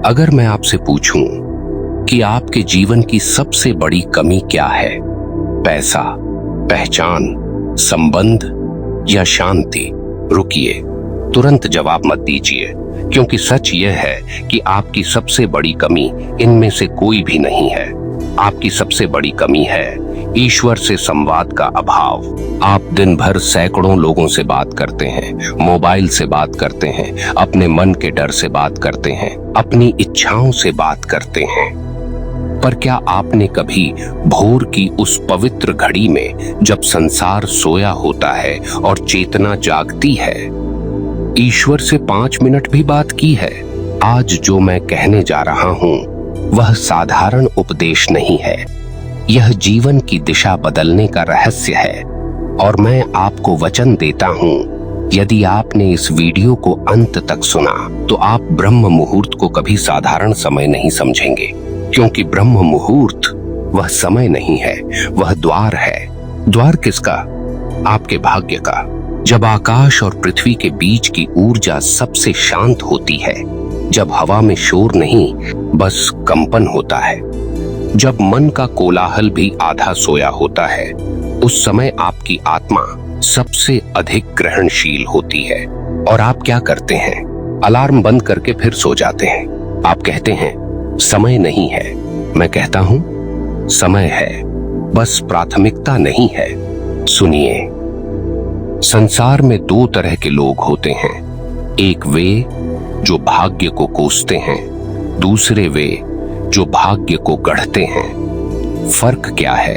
अगर मैं आपसे पूछूं कि आपके जीवन की सबसे बड़ी कमी क्या है, पैसा, पहचान, संबंध या शांति, रुकिए, तुरंत जवाब मत दीजिए, क्योंकि सच यह है कि आपकी सबसे बड़ी कमी इनमें से कोई भी नहीं है। आपकी सबसे बड़ी कमी है ईश्वर से संवाद का अभाव। आप दिन भर सैकड़ों लोगों से बात करते हैं, मोबाइल से बात करते हैं, अपने मन के डर से बात करते हैं, अपनी इच्छाओं से बात करते हैं, पर क्या आपने कभी भोर की उस पवित्र घड़ी में, जब संसार सोया होता है और चेतना जागती है, ईश्वर से 5 मिनट भी बात की है? आज जो मैं कहने जा रहा हूं वह साधारण उपदेश नहीं है, यह जीवन की दिशा बदलने का रहस्य है। और मैं आपको वचन देता हूं, यदि आपने इस वीडियो को अंत तक सुना तो आप ब्रह्म मुहूर्त को कभी साधारण समय नहीं समझेंगे, क्योंकि ब्रह्म मुहूर्त वह समय नहीं है, वह द्वार है। द्वार किसका? आपके भाग्य का। जब आकाश और पृथ्वी के बीच की ऊर्जा सबसे शांत होती है, जब हवा में शोर नहीं बस कंपन होता है, जब मन का कोलाहल भी आधा सोया होता है, उस समय आपकी आत्मा सबसे अधिक ग्रहणशील होती है। और आप क्या करते हैं? अलार्म बंद करके फिर सो जाते हैं। आप कहते हैं समय नहीं है। मैं कहता हूं समय है, बस प्राथमिकता नहीं है। सुनिए, संसार में 2 तरह के लोग होते हैं। एक वे जो भाग्य को कोसते हैं, दूसरे वे जो भाग्य को गढ़ते हैं। फर्क क्या है?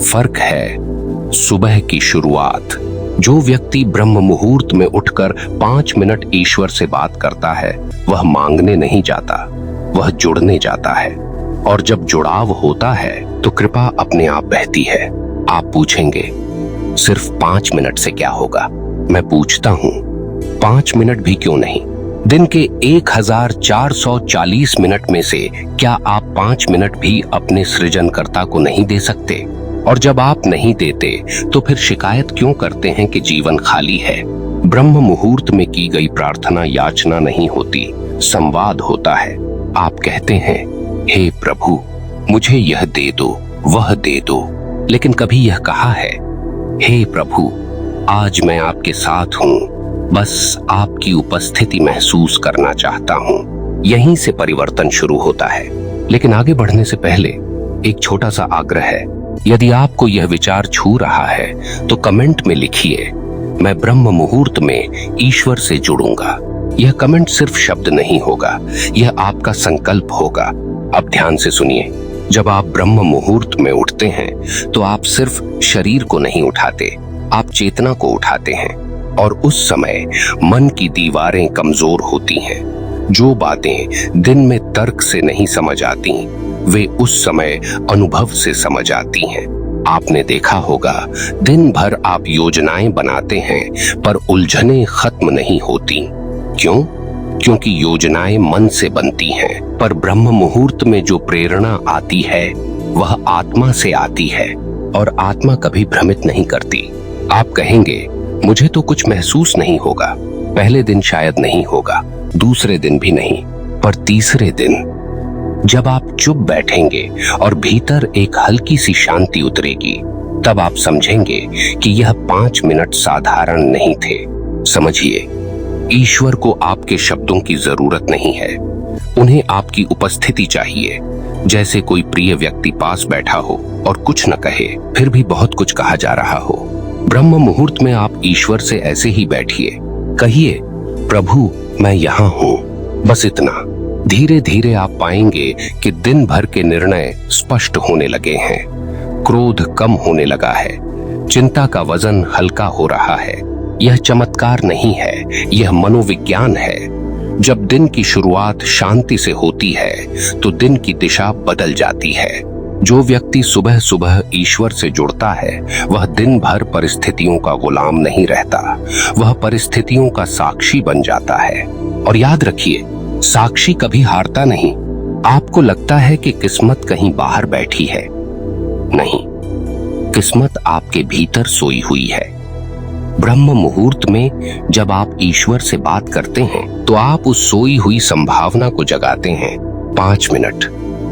फर्क है सुबह की शुरुआत। जो व्यक्ति ब्रह्म मुहूर्त में उठकर 5 मिनट ईश्वर से बात करता है, वह मांगने नहीं जाता, वह जुड़ने जाता है। और जब जुड़ाव होता है तो कृपा अपने आप बहती है। आप पूछेंगे सिर्फ 5 मिनट से क्या होगा? मैं पूछता हूं 5 मिनट भी क्यों नहीं? दिन के 1440 मिनट में से क्या आप 5 मिनट भी अपने सृजनकर्ता को नहीं दे सकते? और जब आप नहीं देते तो फिर शिकायत क्यों करते हैं कि जीवन खाली है? ब्रह्म मुहूर्त में की गई प्रार्थना याचना नहीं होती, संवाद होता है। आप कहते हैं, हे प्रभु, मुझे यह दे दो, वह दे दो। लेकिन कभी यह कहा है, हे प्रभु, आज मैं आपके साथ हूं, बस आपकी उपस्थिति महसूस करना चाहता हूं। यहीं से परिवर्तन शुरू होता है। लेकिन आगे बढ़ने से पहले एक छोटा सा आग्रह है। यदि आपको यह विचार छू रहा है तो कमेंट में लिखिए, मैं ब्रह्म मुहूर्त में ईश्वर से जुड़ूंगा। यह कमेंट सिर्फ शब्द नहीं होगा, यह आपका संकल्प होगा। अब ध्यान से सुनिए, जब आप ब्रह्म मुहूर्त में उठते हैं तो आप सिर्फ शरीर को नहीं उठाते, आप चेतना को उठाते हैं। और उस समय मन की दीवारें कमजोर होती हैं। जो बातें दिन में तर्क से नहीं समझ आती, वे उस समय अनुभव से समझ आती हैं। आपने देखा होगा, दिन भर आप योजनाएं बनाते हैं पर उलझनें खत्म नहीं होती। क्यों? क्योंकि योजनाएं मन से बनती हैं, पर ब्रह्म मुहूर्त में जो प्रेरणा आती है वह आत्मा से आती है। और आत्मा कभी भ्रमित नहीं करती। आप कहेंगे, मुझे तो कुछ महसूस नहीं होगा। पहले दिन शायद नहीं होगा, दूसरे दिन भी नहीं, पर तीसरे दिन जब आप चुप बैठेंगे और भीतर एक हल्की सी शांति उतरेगी, तब आप समझेंगे कि यह 5 मिनट साधारण नहीं थे। समझिए, ईश्वर को आपके शब्दों की जरूरत नहीं है, उन्हें आपकी उपस्थिति चाहिए। जैसे कोई प्रिय व्यक्ति पास बैठा हो और कुछ न कहे, फिर भी बहुत कुछ कहा जा रहा हो। ब्रह्म मुहूर्त में आप ईश्वर से ऐसे ही बैठिए, कहिए, प्रभु मैं यहाँ हूँ, बस इतना। धीरे धीरे आप पाएंगे कि दिन भर के निर्णय स्पष्ट होने लगे हैं, क्रोध कम होने लगा है, चिंता का वजन हल्का हो रहा है। यह चमत्कार नहीं है, यह मनोविज्ञान है। जब दिन की शुरुआत शांति से होती है तो दिन की दिशा बदल जाती है। जो व्यक्ति सुबह सुबह ईश्वर से जुड़ता है, वह दिन भर परिस्थितियों का गुलाम नहीं रहता, वह परिस्थितियों का साक्षी बन जाता है। और याद रखिए, साक्षी कभी हारता नहीं। आपको लगता है कि किस्मत कहीं बाहर बैठी है, नहीं, किस्मत आपके भीतर सोई हुई है। ब्रह्म मुहूर्त में जब आप ईश्वर से बात करते हैं तो आप उस सोई हुई संभावना को जगाते हैं। 5 मिनट,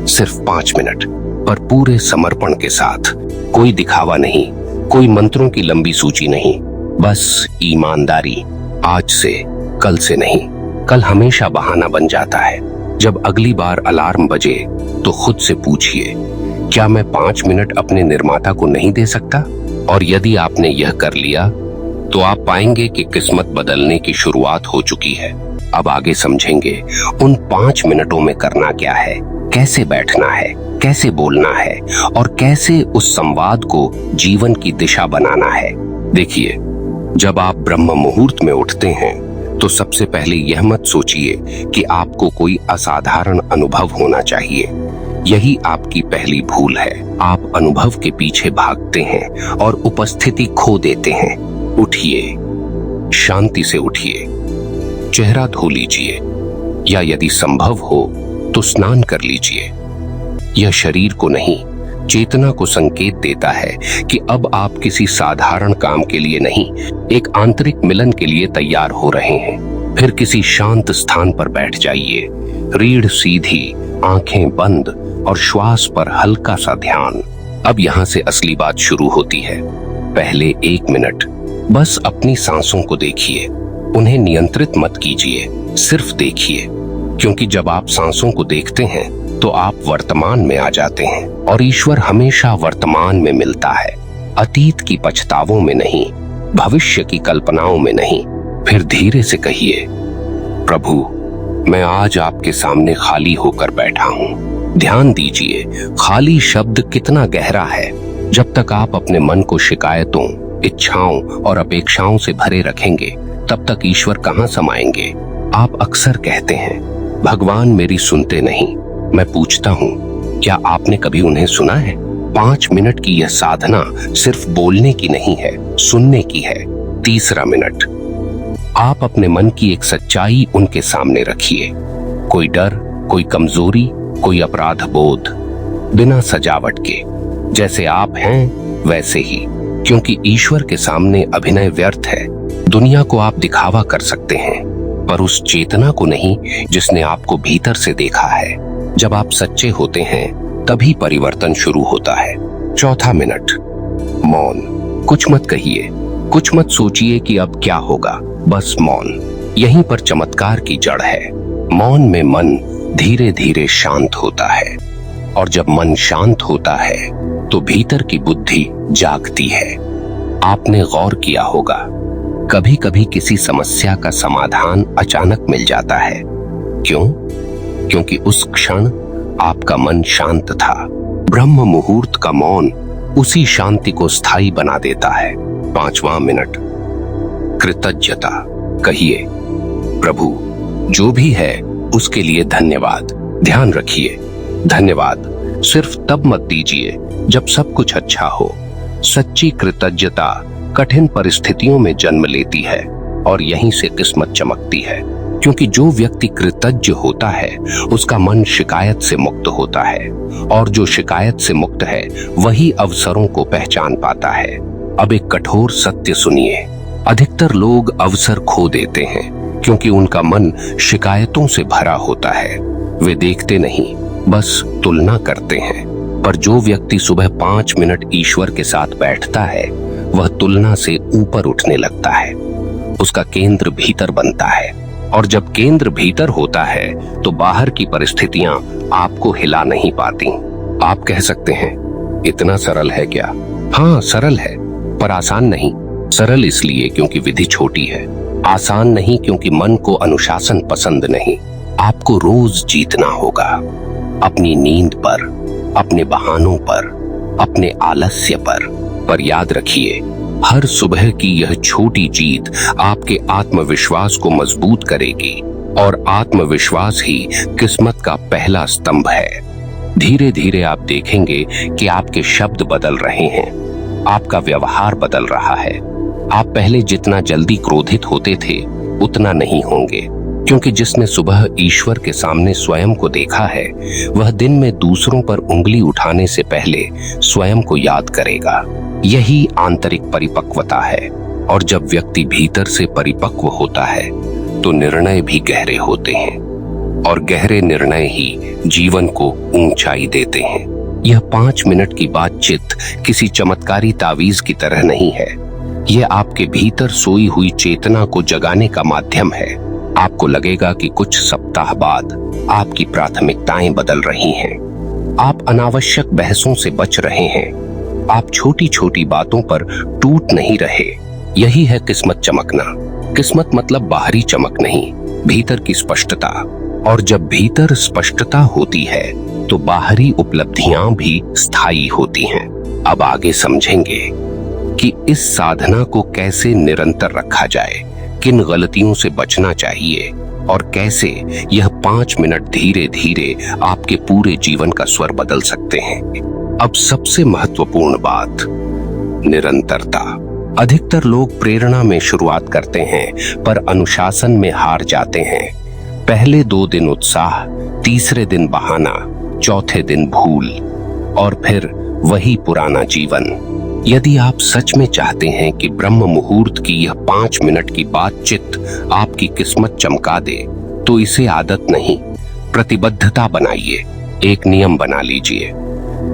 सिर्फ 5 मिनट, पर पूरे समर्पण के साथ। कोई दिखावा नहीं, कोई मंत्रों की लंबी सूची नहीं, बस ईमानदारी। आज से, कल से नहीं। कल हमेशा बहाना बन जाता है। जब अगली बार अलार्म बजे तो खुद से पूछिए, क्या मैं 5 मिनट अपने निर्माता को नहीं दे सकता? और यदि आपने यह कर लिया तो आप पाएंगे कि किस्मत बदलने की शुरुआत हो चुकी है। अब आगे समझेंगे उन 5 मिनटों में करना क्या है, कैसे बैठना है, कैसे बोलना है और कैसे उस संवाद को जीवन की दिशा बनाना है। देखिए, जब आप ब्रह्म मुहूर्त में उठते हैं तो सबसे पहले यह मत सोचिए कि आपको कोई असाधारण अनुभव होना चाहिए। यही आपकी पहली भूल है। आप अनुभव के पीछे भागते हैं और उपस्थिति खो देते हैं। उठिए, शांति से उठिए, चेहरा धो लीजिए या यदि संभव हो तो स्नान कर लीजिए। यह शरीर को नहीं, चेतना को संकेत देता है कि अब आप किसी साधारण काम के लिए नहीं, एक आंतरिक मिलन के लिए तैयार हो रहे हैं। फिर किसी शांत स्थान पर बैठ जाइए, रीढ़ सीधी, आंखें बंद और श्वास पर हल्का सा ध्यान। अब यहाँ से असली बात शुरू होती है। पहले 1 मिनट बस अपनी सांसों को देखिए, उन्हें नियंत्रित मत कीजिए, सिर्फ देखिए। क्योंकि जब आप सांसों को देखते हैं तो आप वर्तमान में आ जाते हैं और ईश्वर हमेशा वर्तमान में मिलता है, अतीत की पछतावों में नहीं, भविष्य की कल्पनाओं में नहीं। फिर धीरे से कहिए, प्रभु, मैं आज आपके सामने खाली होकर बैठा हूँ। ध्यान दीजिए, खाली शब्द कितना गहरा है। जब तक आप अपने मन को शिकायतों, इच्छाओं और अपेक्षाओं से भरे रखेंगे, तब तक ईश्वर कहाँ समाएंगे। आप अक्सर कहते हैं, भगवान मेरी सुनते नहीं। मैं पूछता हूँ, क्या आपने कभी उन्हें सुना है? 5 मिनट की यह साधना सिर्फ बोलने की नहीं है, सुनने की है। तीसरा मिनट, आप अपने मन की एक सच्चाई उनके सामने रखिए। कोई डर, कोई कमजोरी, कोई अपराध बोध, बिना सजावट के, जैसे आप हैं वैसे ही। क्योंकि ईश्वर के सामने अभिनय व्यर्थ है। दुनिया को आप दिखावा कर सकते हैं, पर उस चेतना को नहीं जिसने आपको भीतर से देखा है। जब आप सच्चे होते हैं तभी परिवर्तन शुरू होता है। चौथा मिनट, मौन। कुछ मत कहिए, कुछ मत सोचिए कि अब क्या होगा, बस मौन। यहीं पर चमत्कार की जड़ है। मौन में मन धीरे धीरे शांत होता है, और जब मन शांत होता है तो भीतर की बुद्धि जागती है। आपने गौर किया होगा, कभी कभी किसी समस्या का समाधान अचानक मिल जाता है। क्यों? क्योंकि उस क्षण आपका मन शांत था। ब्रह्म मुहूर्त का मौन उसी शांति को स्थायी बना देता है। 5वां मिनट, कृतज्ञता। कहिए, प्रभु, जो भी है उसके लिए धन्यवाद। ध्यान रखिए, धन्यवाद सिर्फ तब मत दीजिए जब सब कुछ अच्छा हो। सच्ची कृतज्ञता कठिन परिस्थितियों में जन्म लेती है और यहीं से किस्मत चमकती है। क्योंकि जो व्यक्ति कृतज्ञ होता है उसका मन शिकायत से मुक्त होता है, और जो शिकायत से मुक्त है वही अवसरों को पहचान पाता है। अब एक कठोर सत्य सुनिए, अधिकतर लोग अवसर खो देते हैं क्योंकि उनका मन शिकायतों से भरा होता है। वे देखते नहीं, बस तुलना करते हैं। पर जो व्यक्ति सुबह 5 मिनट ईश्वर के साथ बैठता है वह तुलना से ऊपर उठने लगता है। उसका केंद्र भीतर बनता है, और जब केंद्र भीतर होता है तो बाहर की परिस्थितियां आपको हिला नहीं पाती। आप कह सकते हैं, इतना सरल है क्या? हाँ, सरल है, पर आसान नहीं। सरल इसलिए क्योंकि विधि छोटी है, आसान नहीं क्योंकि मन को अनुशासन पसंद नहीं। आपको रोज जीतना होगा, अपनी नींद पर, अपने बहानों पर, अपने आलस्य पर याद रखिए, हर सुबह की यह छोटी जीत आपके आत्मविश्वास को मजबूत करेगी, और आत्मविश्वास ही किस्मत का पहला स्तंभ है। धीरे धीरे आप देखेंगे कि आपके शब्द बदल रहे हैं, आपका व्यवहार बदल रहा है। आप पहले जितना जल्दी क्रोधित होते थे उतना नहीं होंगे, क्योंकि जिसने सुबह ईश्वर के सामने स्वयं को देखा है वह दिन में दूसरों पर उंगली उठाने से पहले स्वयं को याद करेगा। यही आंतरिक परिपक्वता है। और जब व्यक्ति भीतर से परिपक्व होता है तो निर्णय भी गहरे होते हैं, और गहरे निर्णय ही जीवन को ऊंचाई देते हैं। यह 5 मिनट की बातचीत किसी चमत्कारी तावीज की तरह नहीं है। यह आपके भीतर सोई हुई चेतना को जगाने का माध्यम है। आपको लगेगा कि कुछ सप्ताह बाद आपकी प्राथमिकताएं बदल रही हैं। आप अनावश्यक बहसों से बच रहे हैं। आप छोटी छोटी बातों पर टूट नहीं रहे। यही है किस्मत चमकना। किस्मत मतलब बाहरी चमक नहीं, भीतर की स्पष्टता। और जब भीतर स्पष्टता होती है तो बाहरी उपलब्धियां भी स्थायी होती हैं। अब आगे समझेंगे कि इस साधना को कैसे निरंतर रखा जाए, किन गलतियों से बचना चाहिए और कैसे यह 5 मिनट धीरे धीरे आपके पूरे जीवन का स्वर बदल सकते हैं। अब सबसे महत्वपूर्ण बात, निरंतरता। अधिकतर लोग प्रेरणा में शुरुआत करते हैं पर अनुशासन में हार जाते हैं। पहले 2 दिन उत्साह, तीसरे दिन बहाना, चौथे दिन भूल, और फिर वही पुराना जीवन। यदि आप सच में चाहते हैं कि ब्रह्म मुहूर्त की यह 5 मिनट की बातचीत आपकी किस्मत चमका दे, तो इसे आदत नहीं, प्रतिबद्धता बनाइए। एक नियम बना लीजिए,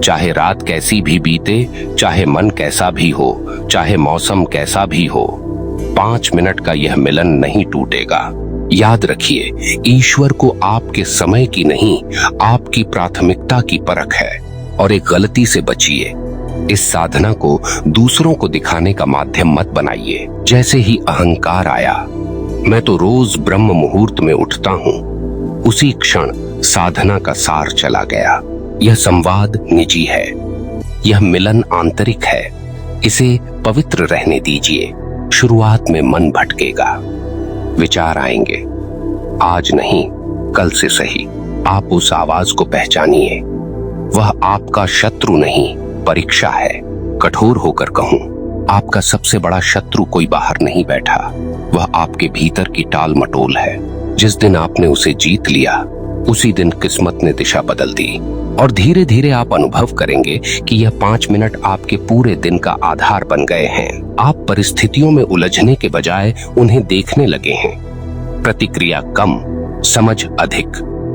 चाहे रात कैसी भी बीते, चाहे मन कैसा भी हो, चाहे मौसम कैसा भी हो, 5 मिनट का यह मिलन नहीं टूटेगा। याद रखिए, ईश्वर को आपके समय की नहीं, आपकी प्राथमिकता की परख है। और एक गलती से बचिए, इस साधना को दूसरों को दिखाने का माध्यम मत बनाइए। जैसे ही अहंकार आया, मैं तो रोज ब्रह्म मुहूर्त में उठता हूँ, उसी क्षण साधना का सार चला गया। यह संवाद निजी है, यह मिलन आंतरिक है। इसे पवित्र रहने दीजिए। शुरुआत में मन भटकेगा, विचार आएंगे, आज नहीं कल से सही। आप उस आवाज को पहचानिए। वह आपका शत्रु नहीं, परीक्षा है। कठोर होकर कहूं, आपका सबसे बड़ा शत्रु कोई बाहर नहीं बैठा, वह आपके भीतर की टाल मटोल है। जिस दिन आपने उसे जीत लिया, उसी दिन किस्मत ने दिशा बदल दी। और धीरे धीरे आप अनुभव करेंगे कि यह 5 मिनट आपके पूरे दिन का आधार बन गए हैं। आप परिस्थितियों में उलझने के बजाय उन्हें देखने लगे हैं। प्रतिक्रिया कम, समझ अधिक।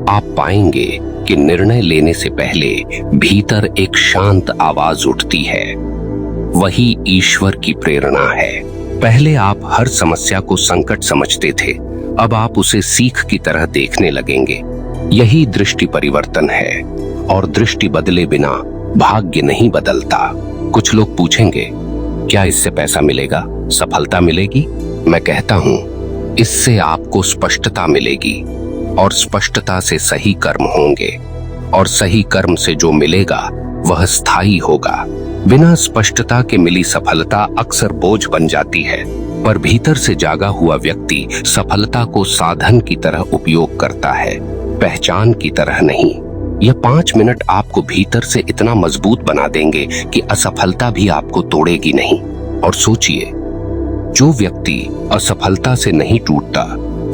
आप पाएंगे कि निर्णय लेने से पहले भीतर एक शांत आवाज उठती है। वही ईश्वर की प्रेरणा है। पहले आप हर समस्या को संकट समझते थे, अब आप उसे सीख की तरह देखने लगेंगे। यही दृष्टि परिवर्तन है, और दृष्टि बदले बिना भाग्य नहीं बदलता। कुछ लोग पूछेंगे, क्या इससे पैसा मिलेगा, सफलता मिलेगी? मैं कहता हूं, इससे आपको स्पष्टता मिलेगी, और स्पष्टता से सही कर्म होंगे, और सही कर्म से जो मिलेगा वह स्थायी होगा। बिना स्पष्टता के मिली सफलता अक्सर बोझ बन जाती है, पर भीतर से जागा हुआ व्यक्ति सफलता को साधन की तरह उपयोग करता है, पहचान की तरह नहीं। यह 5 मिनट आपको भीतर से इतना मजबूत बना देंगे कि असफलता भी आपको तोड़ेगी नहीं। और सोचिए, जो व्यक्ति असफलता से नहीं टूटता,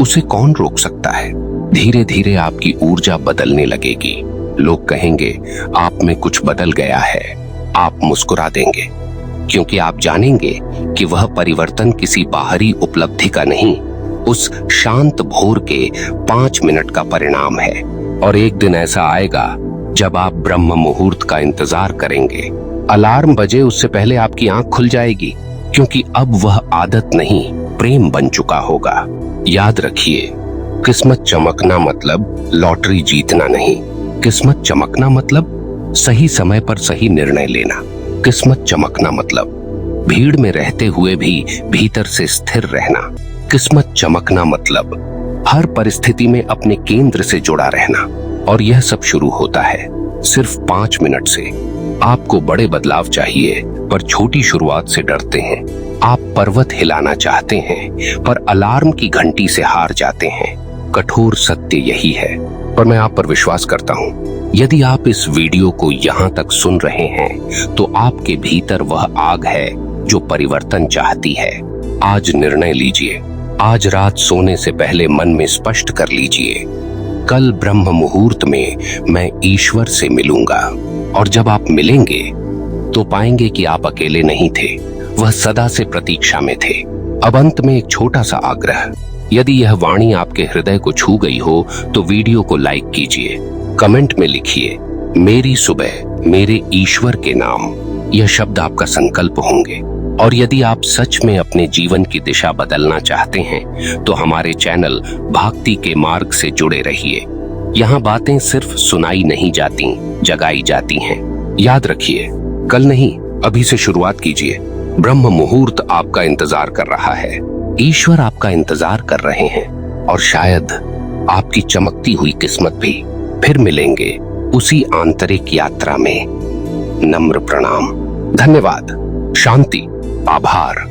उसे कौन रोक सकता है? धीरे धीरे आपकी ऊर्जा बदलने लगेगी। लोग कहेंगे, आप में कुछ बदल गया है। आप मुस्कुरा देंगे, क्योंकि आप जानेंगे कि वह परिवर्तन किसी बाहरी उपलब्धि का नहीं, उस शांत भोर के 5 मिनट का परिणाम है। और एक दिन ऐसा आएगा जब आप ब्रह्म मुहूर्त का इंतजार करेंगे। अलार्म बजे उससे पहले आपकी आंख खुल जाएगी, क्योंकि अब वह आदत नहीं, प्रेम बन चुका होगा। याद रखिए, किस्मत चमकना मतलब लॉटरी जीतना नहीं। किस्मत चमकना मतलब सही समय पर सही निर्णय लेना। किस्मत चमकना मतलब भीड़ में रहते हुए भी भीतर से स्थिर रहना। किस्मत चमकना मतलब हर परिस्थिति में अपने केंद्र से जुड़ा रहना। और यह सब शुरू होता है सिर्फ 5 मिनट से। आपको बड़े बदलाव चाहिए, पर छोटी शुरुआत से डरते हैं। आप पर्वत हिलाना चाहते हैं, पर अलार्म की घंटी से हार जाते हैं। कठोर सत्य यही है, पर मैं आप पर विश्वास करता हूं। यदि आप इस वीडियो को यहां तक सुन रहे हैं, तो आपके भीतर वह आग है जो परिवर्तन चाहती है। आज निर्णय लीजिए। आज रात सोने से पहले मन में स्पष्ट कर लीजिए, कल ब्रह्म मुहूर्त में मैं ईश्वर से मिलूंगा। और जब आप मिलेंगे तो पाएंगे कि आप अकेले नहीं थे। वह सदा से प्रतीक्षा में थे। अब अंत में एक छोटा सा आग्रह, यदि यह वाणी आपके हृदय को छू गई हो तो वीडियो को लाइक कीजिए, कमेंट में लिखिए मेरी सुबह मेरे ईश्वर के नाम। यह शब्द आपका संकल्प होंगे। और यदि आप सच में अपने जीवन की दिशा बदलना चाहते हैं तो हमारे चैनल भक्ति के मार्ग से जुड़े रहिए। यहाँ बातें सिर्फ सुनाई नहीं जाती, जगाई जाती हैं। याद रखिए, कल नहीं अभी से शुरुआत कीजिए। ब्रह्म मुहूर्त आपका इंतजार कर रहा है, ईश्वर आपका इंतजार कर रहे हैं और शायद आपकी चमकती हुई किस्मत भी। फिर मिलेंगे उसी आंतरिक यात्रा में। नम्र प्रणाम, धन्यवाद, शांति, आभार।